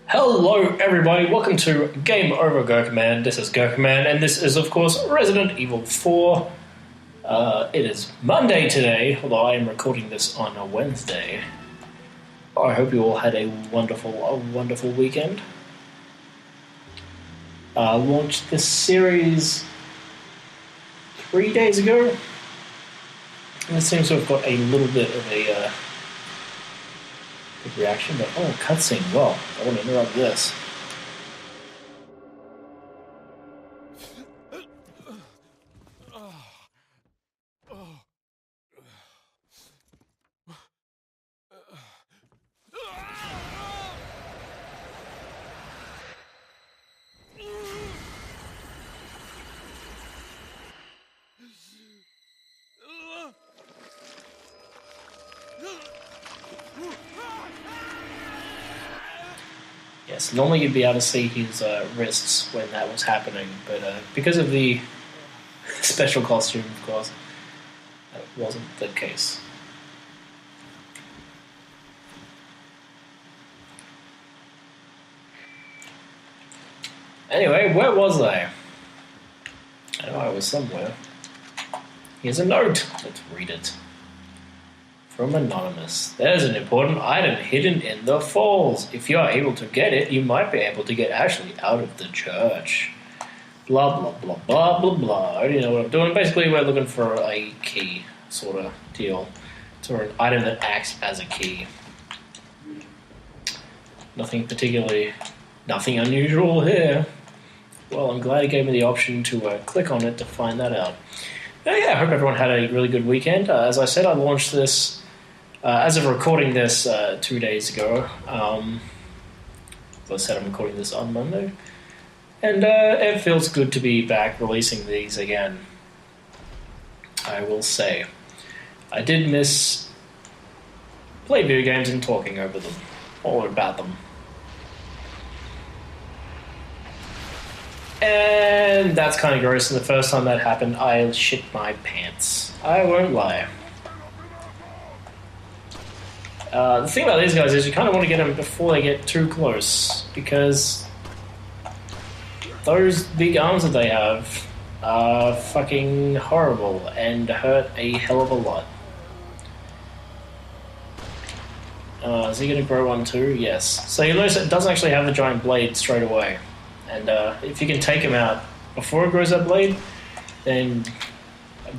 Hello everybody, welcome to Game Over Gerkinman. This is Gerkinman, and this is of course Resident Evil 4. It is Monday today, although I am recording this on a Wednesday. I hope you all had a wonderful weekend. Launched this series 3 days ago. And it seems to have got a little bit of a good reaction, but cutscene. Well, I want to interrupt this. Yes, normally you'd be able to see his wrists when that was happening, but because of the special costume, of course, that wasn't the case. Anyway, where was I? I know I was somewhere. Here's a note. Let's read it. From Anonymous. There's an important item hidden in the falls. If you are able to get it, you might be able to get Ashley out of the church. Blah, blah, blah, blah, blah, blah. I already know what I'm doing. Basically, we're looking for a key sort of deal. So an item that acts as a key. Nothing unusual here. Well, I'm glad it gave me the option to click on it to find that out. Yeah, I hope everyone had a really good weekend. As I said, I launched this, as of recording this 2 days ago. As I said, I'm recording this on Monday. And it feels good to be back releasing these again. I will say. I did miss playing video games and talking over them, or about them. And that's kind of gross, and the first time that happened, I shit my pants. I won't lie. The thing about these guys is you kind of want to get them before they get too close, because those big arms that they have are fucking horrible and hurt a hell of a lot. Is he going to grow one too? Yes. So you'll notice it doesn't actually have the giant blade straight away. And if you can take him out before it grows that blade, then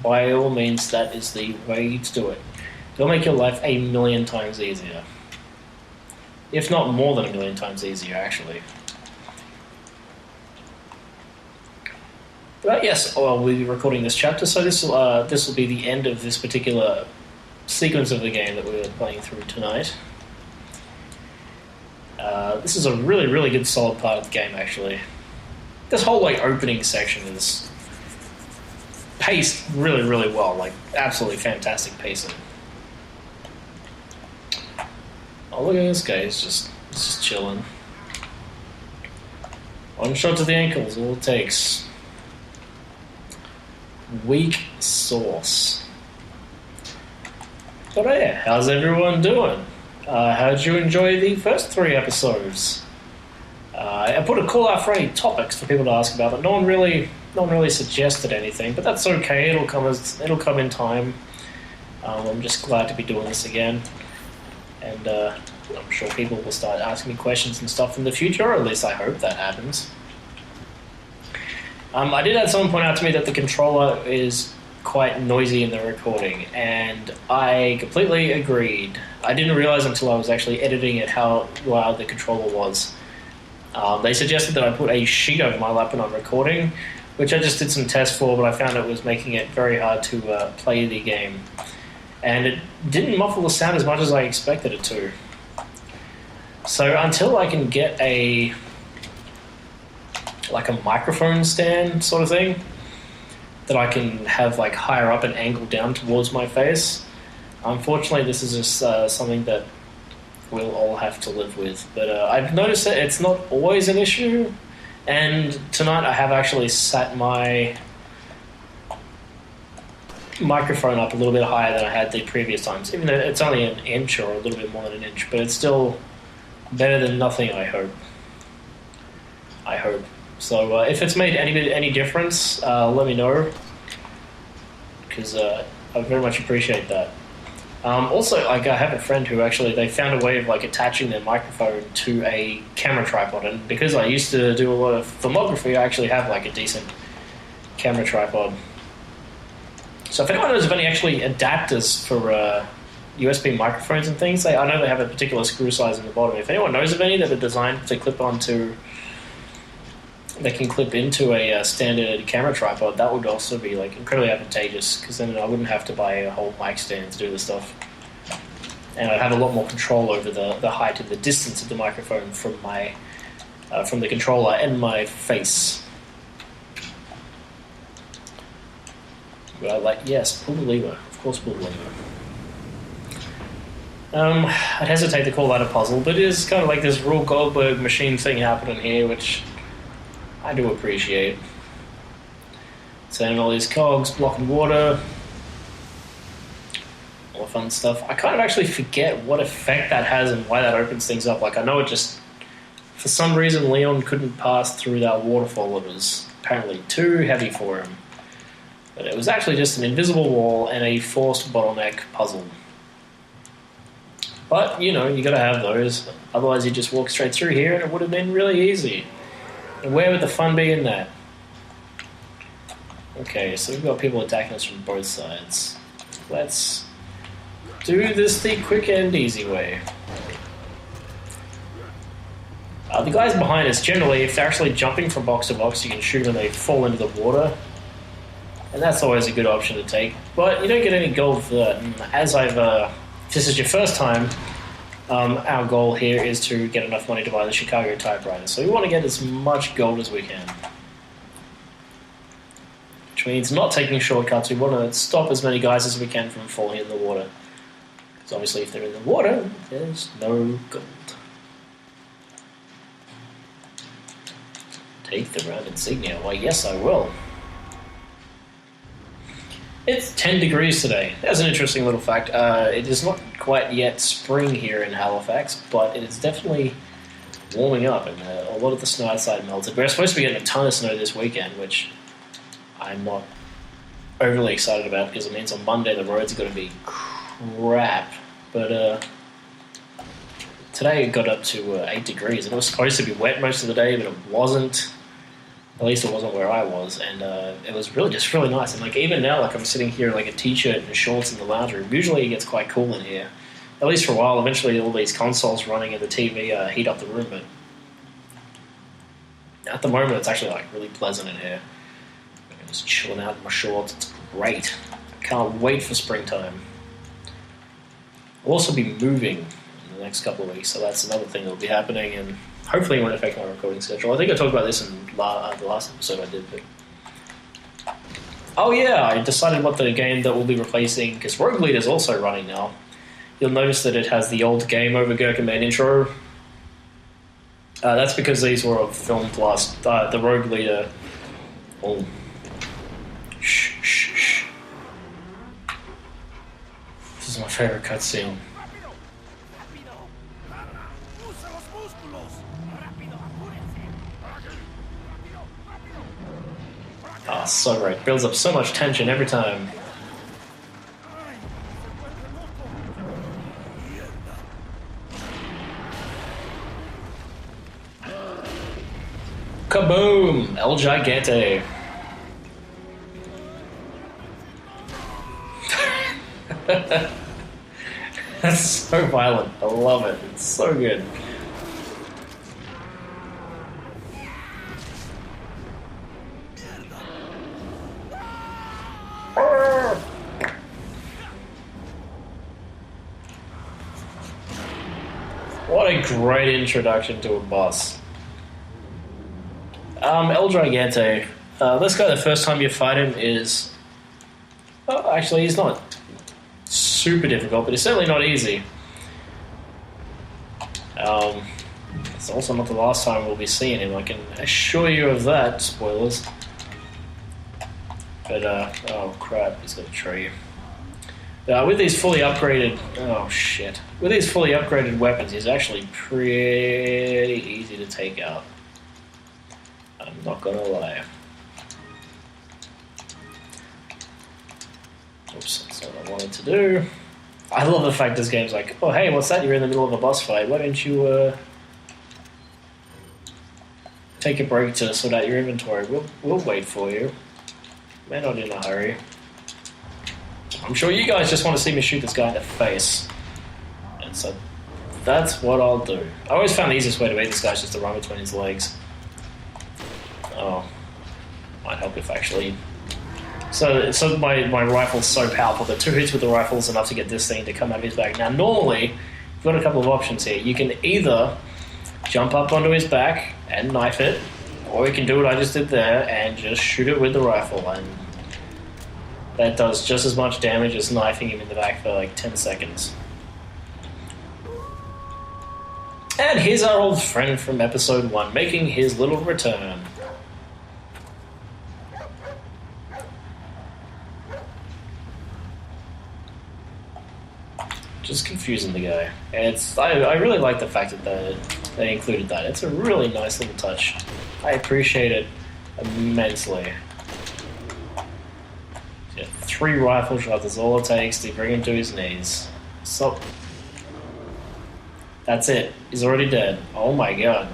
by all means, that is the way to do it. It'll make your life 1,000,000 times easier. If not more than 1,000,000 times easier, actually. But yes, we'll be recording this chapter, so this will be the end of this particular sequence of the game that we're playing through tonight. This is a really, really good solid part of the game, actually. This whole opening section is paced really, really well. Absolutely fantastic pacing. Oh, look at this guy. He's just chilling. One shot to the ankles, all it takes. Weak sauce. But yeah, how's everyone doing? How'd you enjoy the first 3 episodes? I put a call out for any topics for people to ask about, but no one really suggested anything. But that's okay. It'll come in time. I'm just glad to be doing this again, and I'm sure people will start asking me questions and stuff in the future. Or at least I hope that happens. I did have someone point out to me that the controller is quite noisy in the recording, and I completely agreed. I didn't realize until I was actually editing it how loud the controller was. They suggested that I put a sheet over my lap when I'm recording, which I just did some tests for, but I found it was making it very hard to play the game. And it didn't muffle the sound as much as I expected it to. So until I can get a microphone stand sort of thing that I can have higher up and angled down towards my face, unfortunately this is just something that we'll all have to live with. But I've noticed that it's not always an issue, and tonight I have actually sat my microphone up a little bit higher than I had the previous times, even though it's only an inch or a little bit more than an inch, but it's still better than nothing, I hope. So if it's made any difference, let me know, because I very much appreciate that. Also, like, I have a friend who actually, they found a way of like attaching their microphone to a camera tripod, and because I used to do a lot of filmography, I actually have like a decent camera tripod. So if anyone knows of any actually adapters for USB microphones and things, I know they have a particular screw size in the bottom. If anyone knows of any that are designed to clip onto, they can clip into a standard camera tripod, that would also be like incredibly advantageous, because then I wouldn't have to buy a whole mic stand to do this stuff, and I'd have a lot more control over the height and the distance of the microphone from my from the controller and my face. But like, yes, pull the lever, of course, pull the lever. I'd hesitate to call that a puzzle, but it is kind of like this Rule Goldberg machine thing happening here, which I do appreciate. Sending all these cogs, blocking water, all the fun stuff. I kind of actually forget what effect that has and why that opens things up. Like, I know it just, for some reason, Leon couldn't pass through that waterfall. It was apparently too heavy for him. But it was actually just an invisible wall and a forced bottleneck puzzle. But, you know, you gotta have those. Otherwise, you just walk straight through here and it would have been really easy. And where would the fun be in that? Okay, so we've got people attacking us from both sides. Let's do this the quick and easy way. The guys behind us, generally, if they're actually jumping from box to box, you can shoot them and they fall into the water. And that's always a good option to take. But you don't get any gold for that. And as if this is your first time, our goal here is to get enough money to buy the Chicago typewriter. So we want to get as much gold as we can. Which means not taking shortcuts. We want to stop as many guys as we can from falling in the water. Because obviously if they're in the water, there's no gold. Take the round insignia. Why, yes, I will. It's 10 degrees today. That's an interesting little fact. It is not quite yet spring here in Halifax, but it is definitely warming up, and a lot of the snow outside melted. We're supposed to be getting a ton of snow this weekend, which I'm not overly excited about, because it means on Monday the roads are going to be crap. But today it got up to 8 degrees, and it was supposed to be wet most of the day, but it wasn't. At least it wasn't where I was, and it was really just really nice. And like even now, like I'm sitting here like a t-shirt and shorts in the lounge room. Usually it gets quite cool in here, at least for a while. Eventually, all these consoles running and the TV heat up the room, but at the moment it's actually like really pleasant in here. I'm just chilling out in my shorts. It's great. I can't wait for springtime. I'll also be moving in the next couple of weeks, so that's another thing that'll be happening, and hopefully it won't affect my recording schedule. I think I talked about this in the last episode I did. But oh yeah, I decided what the game that we'll be replacing, because Rogue Leader is also running now. You'll notice that it has the old Game Over Gerkinman intro. That's because these were filmed last. The Rogue Leader. Oh. Shh, shh, shh. This is my favorite cutscene. Ah, oh, so great. Builds up so much tension every time. Kaboom! El Gigante. That's so violent. I love it. It's so good. What a great introduction to a boss. El Gigante. This guy, the first time you fight him is... Oh, actually, he's not super difficult, but it's certainly not easy. It's also not the last time we'll be seeing him, I can assure you of that. Spoilers. But, oh crap, he's got a tree. With these fully upgraded... Oh, shit. With these fully upgraded weapons, he's actually pretty easy to take out. I'm not gonna lie. Oops, that's not what I wanted to do. I love the fact this game's like, oh, hey, what's that? You're in the middle of a boss fight. Why don't you, take a break to sort out your inventory? We'll wait for you. We're not in a hurry. I'm sure you guys just want to see me shoot this guy in the face. And so that's what I'll do. I always found the easiest way to beat this guy is just to run between his legs. Oh. Might help if actually... So my rifle's so powerful that 2 hits with the rifle is enough to get this thing to come out of his back. Now, normally, you've got a couple of options here. You can either jump up onto his back and knife it, or you can do what I just did there and just shoot it with the rifle. And that does just as much damage as knifing him in the back for like 10 seconds. And here's our old friend from episode 1 making his little return. Just confusing the guy. I really like the fact that they included that. It's a really nice little touch. I appreciate it immensely. Yeah, 3 rifle shots is all it takes to bring him to his knees. So that's it. He's already dead. Oh my god.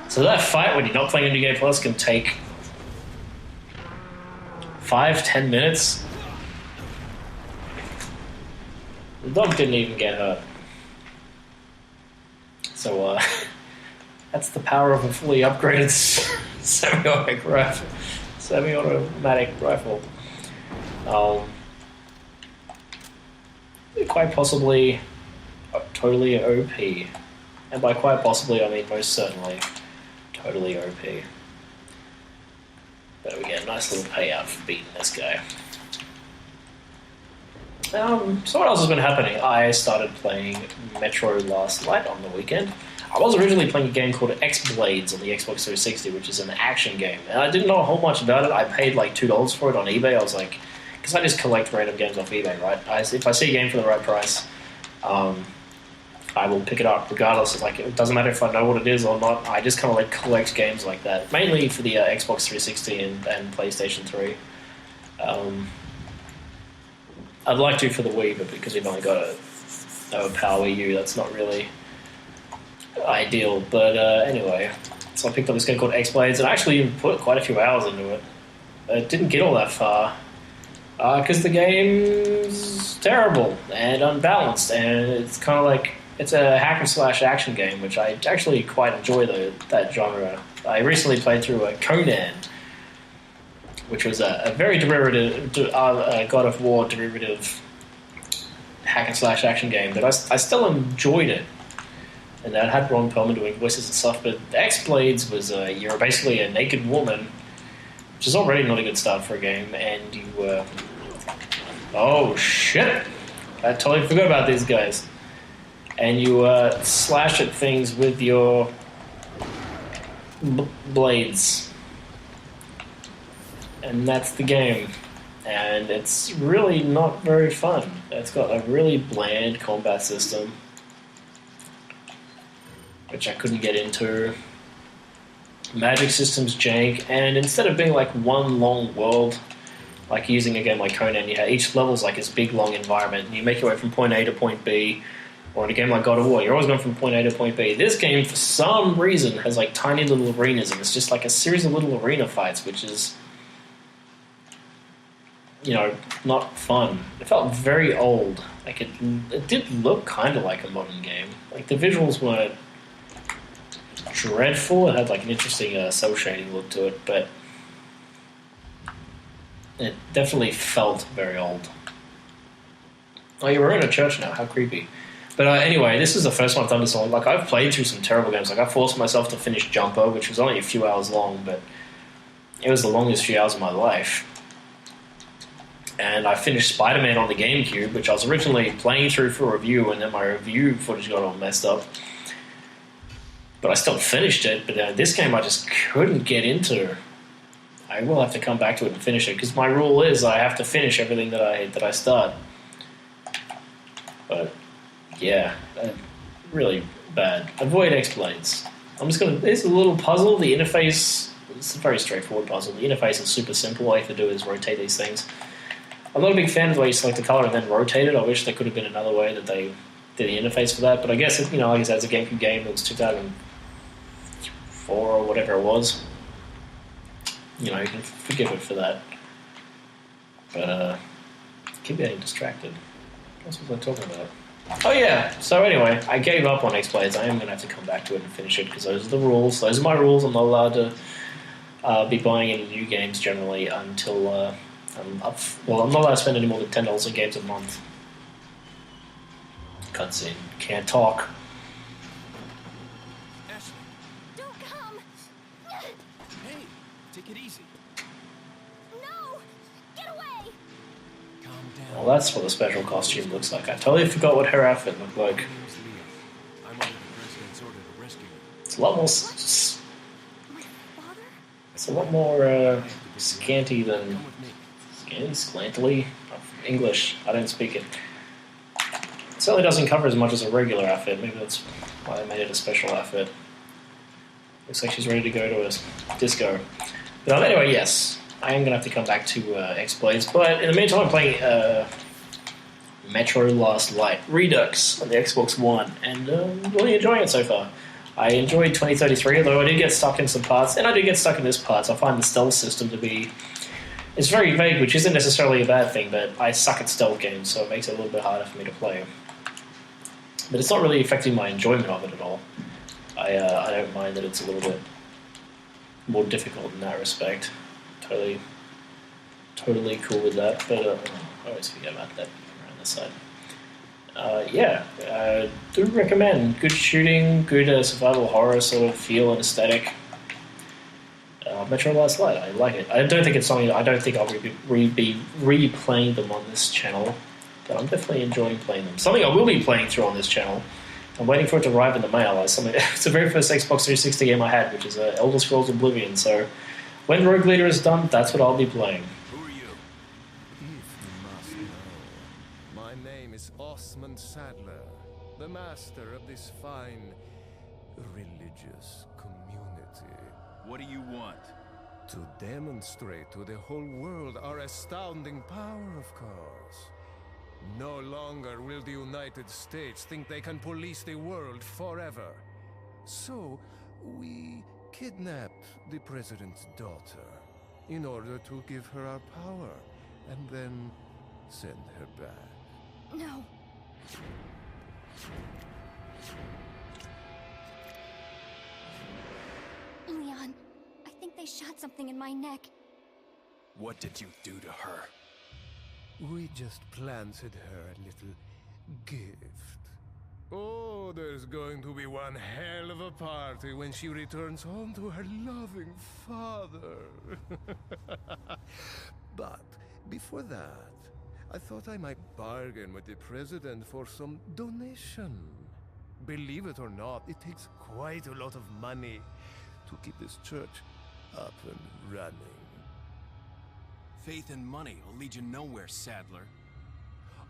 So that fight when you're not playing New Game Plus can take 5-10 minutes. The dog didn't even get hurt. So, that's the power of a fully upgraded semi-automatic rifle. Quite possibly totally OP. And by quite possibly, I mean most certainly totally OP. But we get a nice little payout for beating this guy. So what else has been happening? I started playing Metro last night on the weekend. I was originally playing a game called X-Blades on the Xbox 360, which is an action game. And I didn't know a whole much about it. I paid like $2 for it on eBay. I was like, because I just collect random games off eBay, right? If I see a game for the right price, I will pick it up regardless. It's like, it doesn't matter if I know what it is or not. I just kind of like collect games like that, mainly for the Xbox 360 and PlayStation 3. I'd like to for the Wii, but because we've only got a Power Wii U, that's not really ideal. But anyway, so I picked up this game called X-Blades, and I actually put quite a few hours into it. It didn't get all that far because the game's terrible and unbalanced, and it's kind of like it's a hack and slash action game, which I actually quite enjoy that genre. I recently played through Conan, which was a very derivative, God of War derivative hack and slash action game, but I still enjoyed it. And that had Ron Perlman doing voices and stuff, but X-Blades was, you're basically a naked woman, which is already not a good start for a game, and you, oh shit! I totally forgot about these guys. And you slash at things with your blades. And that's the game. And it's really not very fun. It's got a really bland combat system, which I couldn't get into. Magic system's jank, and instead of being like one long world, like using a game like Conan, each level's like this big long environment, and you make your way from point A to point B. Or in a game like God of War, you're always going from point A to point B. This game, for some reason, has like tiny little arenas, and it's just like a series of little arena fights, which is, not fun. It felt very old. Like it did look kind of like a modern game. Like the visuals weren't dreadful. It had like an interesting cell shading look to it, but it definitely felt very old. Oh, you were in a church now. How creepy. But anyway, this is the first one I've done this on. Like, I've played through some terrible games. Like, I forced myself to finish Jumper, which was only a few hours long, but it was the longest few hours of my life. And I finished Spider-Man on the GameCube, which I was originally playing through for review, and then my review footage got all messed up. But I still finished it, but this game I just couldn't get into. I will have to come back to it and finish it, because my rule is I have to finish everything that I start. But, yeah, really bad. Avoid X-Blades. It's a little puzzle. The interface, it's a very straightforward puzzle. The interface is super simple. All you have to do is rotate these things. I'm not a big fan of the way you select the color and then rotate it. I wish there could have been another way that they did the interface for that. But I guess, like I said, it's a GameCube game. It was 2004 or whatever it was. You can forgive it for that. But, I keep getting distracted. What was I talking about? Oh, yeah. So, anyway, I gave up on X-Blades. I am going to have to come back to it and finish it, because those are the rules. Those are my rules. I'm not allowed to be buying any new games, generally, until I'm not allowed to spend any more than $10 on games a month. Cutscene. Can't talk. Take it easy. No! Get away! Calm down. Well, that's what the special costume looks like. I totally forgot what her outfit looked like. I'm under the president's order to rescue you. It's a lot more... My father? It's a lot more scanty than... Come with me. Scantily? English. I don't speak it. It certainly doesn't cover as much as a regular outfit. Maybe that's why they made it a special outfit. Looks like she's ready to go to a disco. But anyway, yes. I am going to have to come back to X-Blades. But in the meantime, I'm playing Metro Last Light Redux on the Xbox One. And really enjoying it so far. I enjoyed 2033, although I did get stuck in some parts. And I did get stuck in this part. I find the stealth system to be... It's very vague, which isn't necessarily a bad thing, but I suck at stealth games, so it makes it a little bit harder for me to play. But it's not really affecting my enjoyment of it at all. I don't mind that it's a little bit more difficult in that respect. Totally cool with that, but I always forget about that around this side. Do recommend. Good shooting, good survival horror sort of feel and aesthetic. Metro Last Light, I like it. I don't think it's something. I don't think I'll be replaying them on this channel, but I'm definitely enjoying playing them. Something I will be playing through on this channel. I'm waiting for it to arrive in the mail. It's the very first Xbox 360 game I had, which is Elder Scrolls Oblivion. So when Rogue Leader is done, that's what I'll be playing. Who are you? If you must know, my name is Osmond Sadler, the master of this fine religious community. What do you want? To demonstrate to the whole world our astounding power, of course. No longer will the United States think they can police the world forever. So, we kidnapped the president's daughter in order to give her our power and then send her back. No. Leon, I think they shot something in my neck. What did you do to her? We just planted her a little gift. Oh, there's going to be one hell of a party when she returns home to her loving father. But before that, I thought I might bargain with the president for some donation. Believe it or not, it takes quite a lot of money to keep this church up and running. Faith and money will lead you nowhere, Sadler.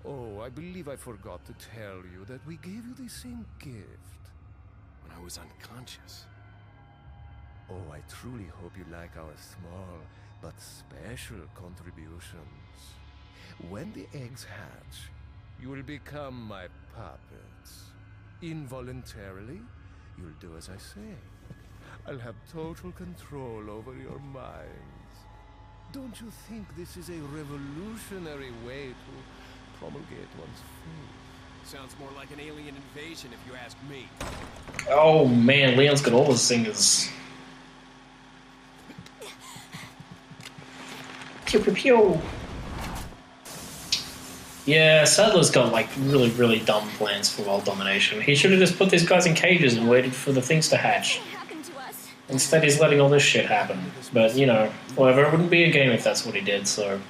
Oh, I believe I forgot to tell you that we gave you the same gift. When I was unconscious. Oh, I truly hope you like our small but special contributions. When the eggs hatch, you will become my puppets. Involuntarily, you'll do as I say. I'll have total control over your minds. Don't you think this is a revolutionary way to promulgate one's faith? Sounds more like an alien invasion if you ask me. Oh man, Leon's got all the singers. Pew pew pew. Yeah, Sadler's got like really, really dumb plans for world domination. He should have just put these guys in cages and waited for the things to hatch. What happened to us? Instead, he's letting all this shit happen. But, you know, whatever, it wouldn't be a game if that's what he did, so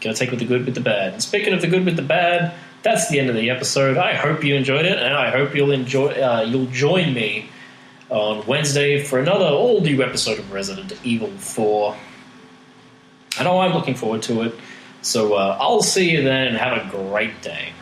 gotta take with the good with the bad. And speaking of the good with the bad, that's the end of the episode. I hope you enjoyed it, and I hope you'll join me on Wednesday for another all-new episode of Resident Evil 4. I know I'm looking forward to it. So I'll see you then and have a great day.